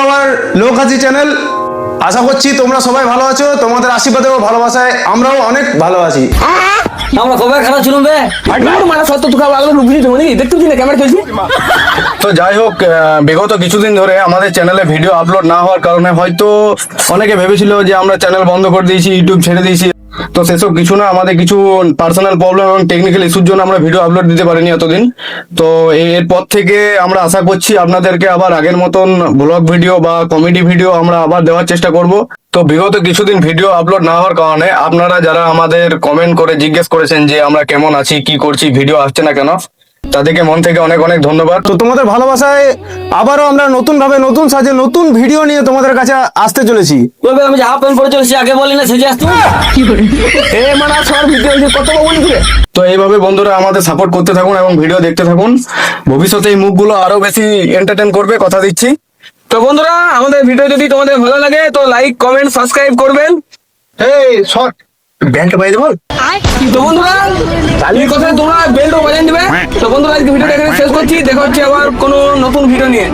আবার লোক আছি চ্যানেল। আশা করছি তোমরা সবাই ভালো আছো, তোমাদের আশীর্বাদে ও ভালোবাসায় আমরাও অনেক ভালো আছি। আমরা কবে খেলা ছিল বে মানে সত্য তুই আলাদা লুকিয়ে দেবনি দেখতে না ক্যামেরা চলছে। তো যাই হোক, বিগত কিছুদিন ধরে আমাদের চ্যানেলে ভিডিও আপলোড না হওয়ার কারণে হয়তো অনেকে ভেবেছিল যে আমরা চ্যানেল বন্ধ করে দিয়েছি, ইউটিউব ছেড়ে দিয়েছি। তো সেসব কিছু না, আমাদের কিছু পার্সোনাল প্রবলেম এবং টেকনিক্যাল ইস্যুর জন্য আমরা ভিডিও আপলোড দিতে পারিনি এতদিন। তো এরপর থেকে আমরা আশা করছি আপনাদেরকে আবার আগের মতন ব্লগ ভিডিও বা কমেডি ভিডিও আমরা আবার দেওয়ার চেষ্টা করব। তো বিগত কিছুদিন ভিডিও আপলোড না হওয়ার কারণে আপনারা যারা আমাদের কমেন্ট করে জিজ্ঞেস করেছেন যে আমরা কেমন আছি, কি করছি, ভিডিও আসছে না কেন, তাদেরকে মন থেকে অনেক অনেক ধন্যবাদ। তো তোমাদের ভালোবাসায় আবারও আমরা নতুন ভাবে, নতুন সাজে, নতুন ভিডিও নিয়ে তোমাদের কাছে আসতে চলেছি। ওই বে আমি যে হাফ প্যান্ট পরে চলেছি আগে বলি না সেজে আসতো এ মানে সবার ভিডিও কত বলি তুই তো এইভাবে বন্ধুরা আমাদের সাপোর্ট করতে থাকুন এবং ভিডিও দেখতে থাকুন। ভবিষ্যতে এই মুখগুলো আরো বেশি এন্টারটেইন করবে, কথা দিচ্ছি। তো বন্ধুরা, আমাদের ভিডিও যদি তোমাদের ভালো লাগে তো লাইক, কমেন্ট, সাবস্ক্রাইব করবেন। এই শর্ট ব্যান্ডটা বাইরে বল। তো বন্ধুরা, এই কথায় তোমরা বেলটা বাজিয়ে দিবে। তো বন্ধুরা, আজকে ভিডিওটা এখানে শেষ করছি, দেখা হচ্ছে আবার কোনো নতুন ভিডিও নিয়ে।